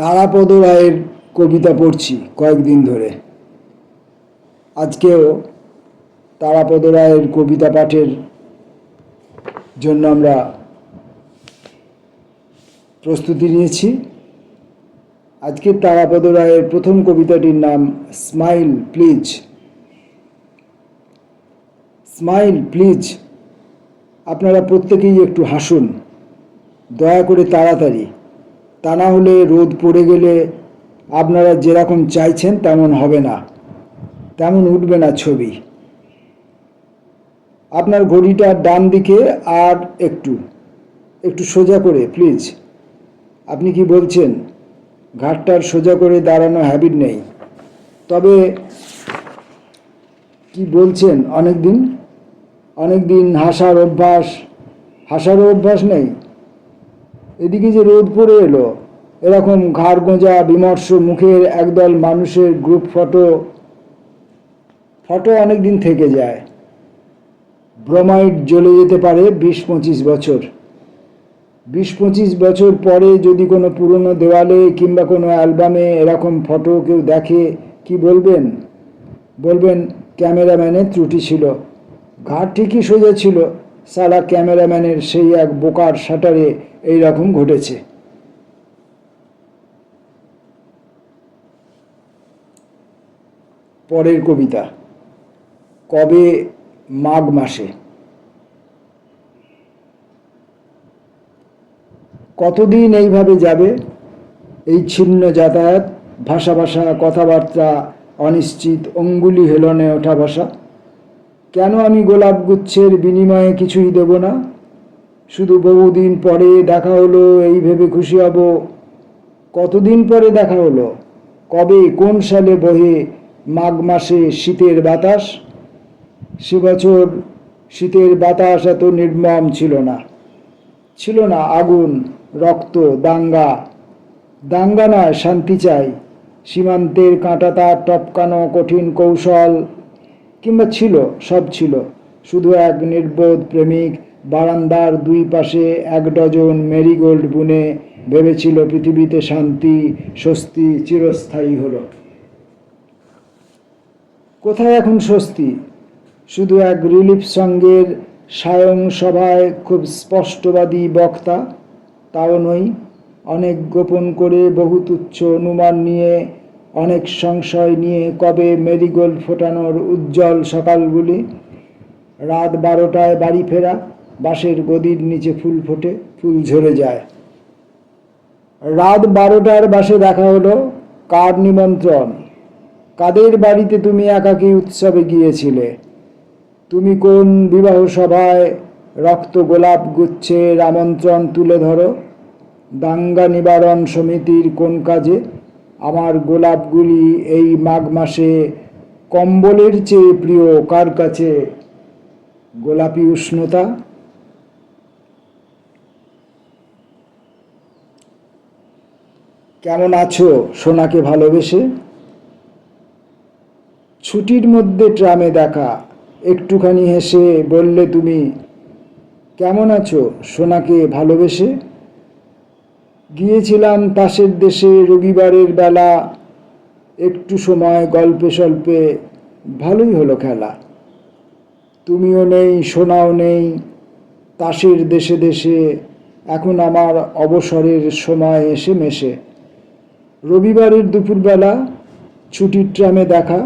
তারাপদ রায়ের কবিতা পড়ছি কয়েকদিন ধরে। আজকেও তারাপদ রায়ের কবিতা পাঠের জন্য আমরা প্রস্তুতি নিয়েছি। আজকে তারাপদ রায়ের প্রথম কবিতাটির নাম স্মাইল প্লিজ। স্মাইল প্লিজ, আপনারা প্রত্যেকেই একটু হাসুন, দয়া করে তাড়াতাড়ি, তা না হলে রোদ পড়ে গেলে আপনারা যেরকম চাইছেন তেমন হবে না, তেমন উঠবে না ছবি। আপনার ঘড়িটার ডান দিকে আর একটু একটু সোজা করে প্লিজ। আপনি কি বলছেন? ঘাটটার সোজা করে দাঁড়ানো হ্যাবিট নেই, তবে কি বলছেন অনেক দিন হাসারও অভ্যাস নেই। এদিকে যে রোদ পড়ে এলো, এরকম ঘাড় গোঁজা বিমর্ষ মুখের একদল মানুষের গ্রুপ ফটো অনেক দিন থেকে যায়। ব্রোমাইড জ্বলে যেতে পারে 20-25 বছর। 20-25 বছর পরে যদি কোনো পুরনো দেওয়ালে কিংবা কোনো অ্যালবামে এরকম ফটো কেউ দেখে, কি বলবেন? বলবেন ক্যামেরাম্যানের ত্রুটি ছিল, ঘাট ঠিকই সোজা ছিল, সালা ক্যামেরাম্যানের সেই এক বোকার শাটারে এইরকম ঘটেছে। পরের কবিতা, কবে মাঘ মাসে। কতদিন এইভাবে যাবে এই ছিন্ন যাতায়াত, ভাষা কথাবার্তা অনিশ্চিত, অঙ্গুলি হেলনে ওঠা বসা। কেন আমি গোলাপ গুচ্ছের বিনিময়ে কিছুই দেব না? শুধু বহুদিন পরে দেখা হলো এই ভেবে খুশি হব। কতদিন পরে দেখা হলো? কবে কোন সালে বহে মাঘ মাসে শীতের বাতাস? সে বছর শীতের বাতাস এত নির্মম ছিল না আগুন, রক্ত, দাঙ্গা নয়, শান্তি চাই। সীমান্তের কাঁটাতার টপকানো কঠিন কৌশল, কিংবা সব ছিল। শুধু এক নির্বোধ প্রেমিক বারান্দার দুই পাশে 1 ডজন মেরিগোল্ড বুনে ভেবেছিল পৃথিবীতে শান্তি স্বস্তি চিরস্থায়ী হলো। কোথায় এখন স্বস্তি? শুধু এক রিলিফ সঙ্গের সায়ং সভায় খুব স্পষ্টবাদী বক্তা, তাও নই। অনেক গোপন করে, বহু তুচ্ছ অনুমান নিয়ে, অনেক সংশয় নিয়ে কবে মেরিগোল্ড ফোটানোর উজ্জ্বল সকালগুলি। রাত 12টায় বাড়ি ফেরা, বাঁশের গদির নিচে ফুল ফোটে, ফুল ঝরে যায়। রাত 12টার বাসে দেখা হলো। কার নিমন্ত্রণ? কাদের বাড়িতে তুমি একাকী উৎসবে গিয়েছিলে? তুমি কোন বিবাহ সভায় রক্ত গোলাপ গুচ্ছের আমন্ত্রণ তুলে ধরো? দাঙ্গা নিবারণ সমিতির কোন কাজে? আমার গোলাপগুলি এই মাঘ মাসে কম্বলের চেয়ে প্রিয় কার কাছে? গোলাপি উষ্ণতা। কেমন আছো সোনাকে ভালোবেসে? ছুটির মধ্যে ট্রামে দেখা, একটুখানি হেসে বললে তুমি, কেমন আছো সোনাকে ভালোবেসে? গিয়েছিলাম তাসের দেশে রবিবারের বেলা, একটু সময় গল্পে স্বল্পে, ভালোই হলো খেলা। তুমিও নেই, সোনাও নেই, তাসের দেশে এখন আমার অবসরের সময় এসে মেশে। রবিবারের দুপুরবেলা ছুটির ট্রামে দেখা,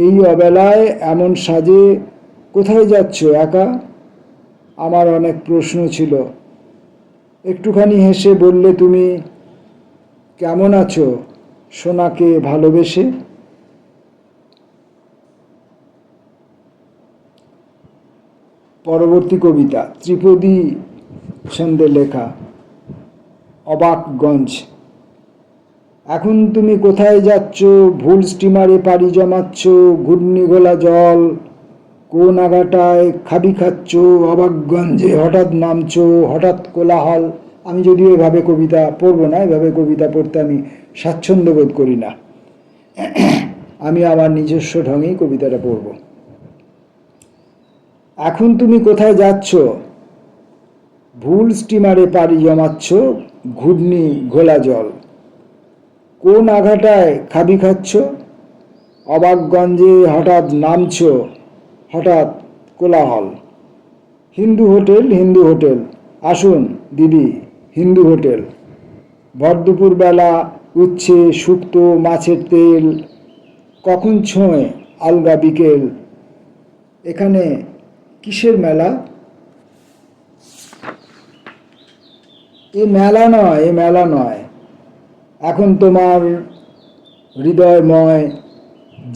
এই অবেলায় এমন সাজে কোথায় যাচ্ছ একা? আমার অনেক প্রশ্ন ছিল। একটুখানি হেসে বললে তুমি, কেমন আছো সোনাকে ভালোবেসে? পরবর্তী কবিতা, ত্রিপদী ছন্দে লেখা, অবাকগঞ্জ। এখন তুমি কোথায় যাচ্ছ? ভুল স্টিমারে পাড়ি জমাচ্ছ, ঘূর্ণি ঘোলা জল কোন আগাটায় খাবি খাচ্ছ, অবাকগঞ্জে হঠাৎ নামছো, হঠাৎ কোলাহল। আমি যদিও এভাবে কবিতা পড়ব না, এভাবে কবিতা পড়তে আমি স্বাচ্ছন্দ্য বোধ করি না। আমি আমার নিজস্ব ঢঙেই কবিতাটা পড়ব। এখন তুমি কোথায় যাচ্ছ? ভুল স্টিমারে পাড়ি জমাচ্ছ, ঘূর্ণি ঘোলা জল কোন আঘাটায় খাবি খাচ্ছ? অবাকগঞ্জে হঠাৎ নামছ, হঠাৎ কোলাহল। হিন্দু হোটেল, হিন্দু হোটেল, আসুন দিদি, হিন্দু হোটেল। ভর দুপুরবেলা, উচ্ছে, শুক্তো, মাছের তেল, কখন ছোঁয় আলগা বিকেল। এখানে কিসের মেলা? এ মেলা নয়, এ মেলা নয়। এখন তোমার হৃদয়ময়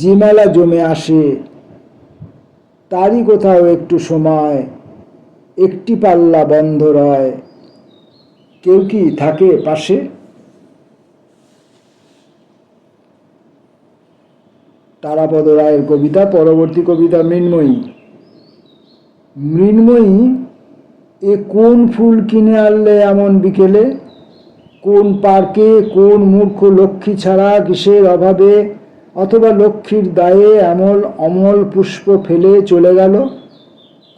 যে মেলা জমে আসে, তারই কোথাও একটু সময় একটি পাল্লা বন্ধ রয়। কেউ কি থাকে পাশে? তারাপদ রায়ের কবিতা। পরবর্তী কবিতা মৃন্ময়ী। মৃন্ময়ী, এ কোন ফুল কিনে আনলে এমন বিকেলে? কোন পার্কে, কোন মূর্খ লক্ষ্মী ছাড়া কিসের অভাবে, অথবা লক্ষ্মীর দায়ে অমল পুষ্প ফেলে চলে গেল?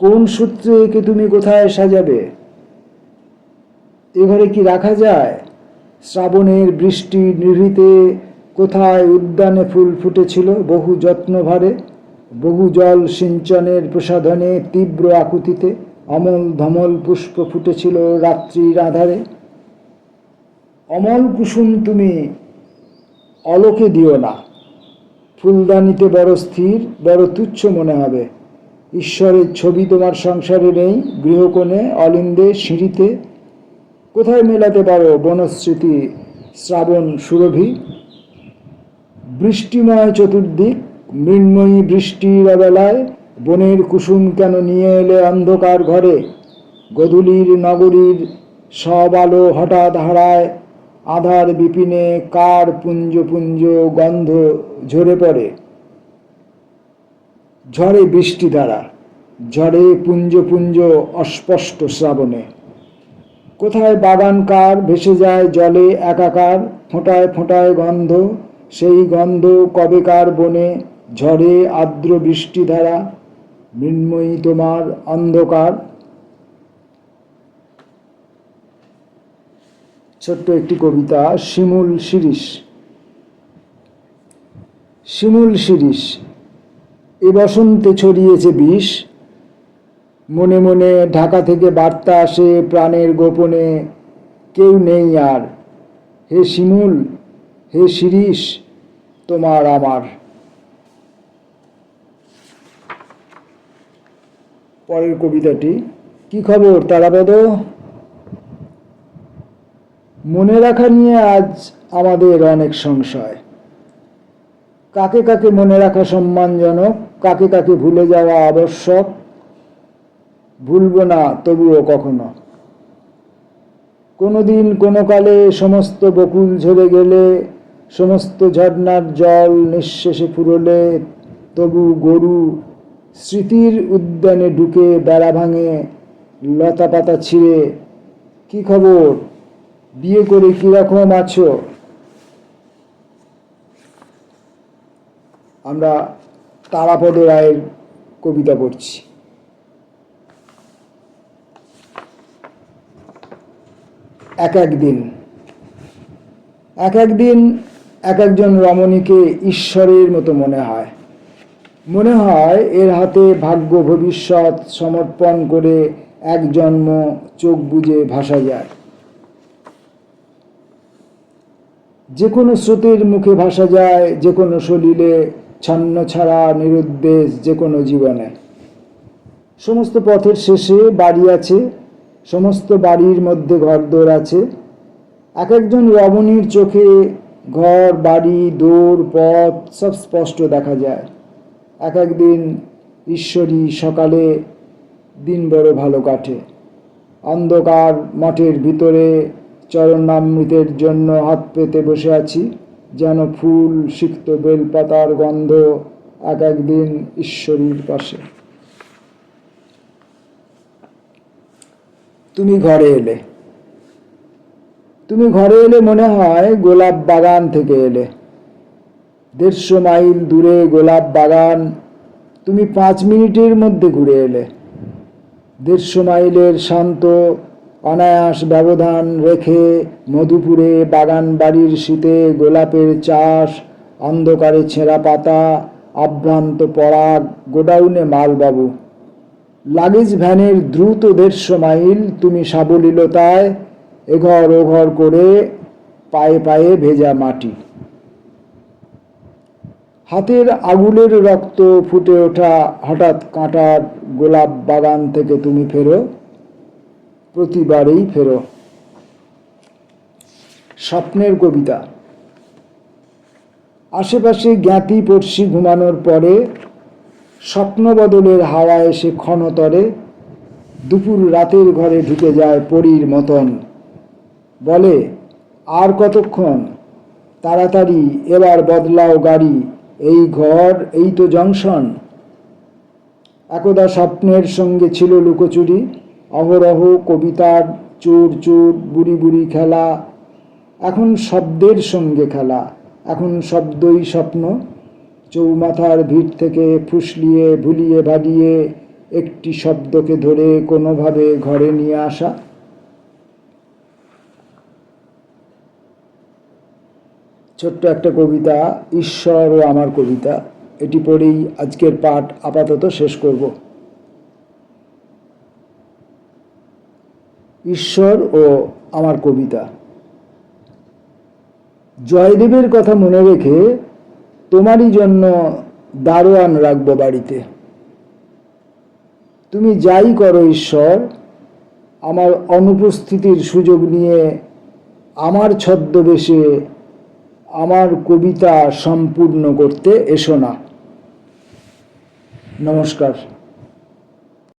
কোন সূত্রে একে তুমি কোথায় সাজাবে? এ ঘরে কি রাখা যায়? শ্রাবণের বৃষ্টি নিভৃতে কোথায় উদ্যানে ফুল ফুটেছিল বহু যত্নভারে, বহু জল সিঞ্চনের প্রসাধনে, তীব্র আকুতিতে অমল ধমল পুষ্প ফুটেছিল রাত্রির আধারে। অমল কুসুম তুমি অলোকে দিও না, ফুলদানিতে বড় স্থির, বড় তুচ্ছ মনে হবে। ঈশ্বরের ছবি তোমার সংসারে নেই, গৃহকোণে, অলিন্দে, সিঁড়িতে। কোথায় মেলাতে পারো বনস্মৃতি, শ্রাবণ সুরভি? বৃষ্টিময় চতুর্দিক, মৃন্ময়ী বৃষ্টির অবেলায় বনের কুসুম কেন নিয়ে এলে অন্ধকার ঘরে? গধূলির নগরীর সব আলো হঠাৎ হারায়, আধার বিপিনে কার পুঞ্জ পুঞ্জ গন্ধ ঝরে পড়ে। ঝড়ে বৃষ্টি দ্বারা, ঝড়ে পুঞ্জ পুঞ্জ অস্পষ্ট শ্রাবণে। কোথায় বাগান কার ভেসে যায় জলে একাকার, ফোঁটায় ফোঁটায় গন্ধ, সেই গন্ধ কবেকার বনে ঝড়ে আর্দ্র বৃষ্টি ধারা। মৃন্ময়ী তোমার অন্ধকার। ছোট্ট একটি কবিতা, শিমুল শিরিষ। শিমুল শিরিষ, এ বসন্তে ছড়িয়েছে বিষ, মনে মনে ঢাকা থেকে বার্তা আসে প্রাণের গোপনে, কেউ নেই আর। হে শিমুল, হে শিরিষ, তোমার আমার। পরের কবিতাটি, কি খবর তারাপদ? মনে রাখা নিয়ে আজ আমাদের অনেক সংশয়। কাকে কাকে মনে রাখা সম্মানজনক, কাকে কাকে ভুলে যাওয়া আবশ্যক। ভুলব না তবুও কখনো। কোনোদিন কোনো কালে সমস্ত বকুল ঝরে গেলে, সমস্ত ঝর্ণার জল নিঃশেষে ফুরোলে, তবু গরু স্মৃতির উদ্যানে ঢুকে বেড়া ভাঙে, লতা পাতা ছিঁড়ে। কি খবর, বিয়ে করে কিরকম আছো? আমরা তারাপদ রায়ের কবিতা পড়ছি। এক একদিন, এক একদিন এক একজন রমণীকে ঈশ্বরের মতো মনে হয়। মনে হয় এর হাতে ভাগ্য ভবিষ্যৎ সমর্পণ করে এক জন্ম চোখ বুজে ভাসা যায়। যে কোনো স্রোতের মুখে ভাসা যায়, যে কোনো সলিলে ছন্ন ছাড়া নিরুদ্দেশ যে কোনো জীবনে। সমস্ত পথের শেষে বাড়ি আছে, সমস্ত বাড়ির মধ্যে ঘরদোর আছে। এক একজন রমণীর চোখে ঘর বাড়ি দৌড় পথ সব স্পষ্ট দেখা যায়। এক একদিন ঈশ্বরী সকালে দিন বড় ভালো কাটে। অন্ধকার মঠের ভিতরে চরণামৃতের জন্য হাত পেতে বসে আছি, যেন ফুল সিক্ত বেলপাতার গন্ধ এক একদিন ঈশ্বরীর পাশে। তুমি ঘরে এলে, তুমি ঘরে এলে মনে হয় গোলাপ বাগান থেকে এলে। 150 মাইল দূরে গোলাপ বাগান, তুমি 5 মিনিটের মধ্যে ঘুরে এলে। 150 মাইলের শান্ত অনায়াস ব্যবধান রেখে মধুপুরে বাগান বাড়ির শীতে গোলাপের চাষ, অন্ধকারে ছেঁড়া পাতা, আভ্রান্ত পরাগ, গোডাউনে মালবাবু। লাগেজ ভ্যানের দ্রুত 150 মাইল, তুমি সাবলীলতায় এঘর ওঘর করে, পায়ে পায়ে ভেজা মাটি। হাতের আঙুলের রক্ত ফুটে ওঠা হঠাৎ কাঁটার গোলাপ বাগান থেকে তুমি ফেরো, প্রতিবারেই ফেরো। স্বপ্নের কবিতা। আশেপাশে জ্ঞাতি পড়শি ঘুমানোর পরে স্বপ্নবদলের হাওয়া এসে ক্ষণতরে দুপুর রাতের ঘরে ঢুকে যায় পরীর মতন, বলে আর কতক্ষণ, তাড়াতাড়ি এবার বদলাও গাড়ি, এই ঘর, এই তো জংশন। একদা স্বপ্নের সঙ্গে ছিল লুকোচুরি, অহরহ কবিতার চোর চোর বুড়ি বুড়ি খেলা। এখন শব্দের সঙ্গে খেলা, এখন শব্দই স্বপ্ন। চৌমাথার ভিড় থেকে ফুসলিয়ে ভুলিয়ে ভালিয়ে একটি শব্দকে ধরে কোনোভাবে ঘরে নিয়ে আসা। ছোট্ট একটা কবিতা, ঈশ্বর ও আমার কবিতা। এটি পড়েই আজকের পাঠ আপাতত শেষ করব। ঈশ্বর ও আমার কবিতা। জয়দেবের কথা মনে রেখে তোমারই জন্য দারোয়ান রাখবো বাড়িতে। তুমি যাই করো ঈশ্বর, আমার অনুপস্থিতির সুযোগ নিয়ে আমার ছদ্মবেশে আমার কবিতা সম্পূর্ণ করতে এসো না। নমস্কার।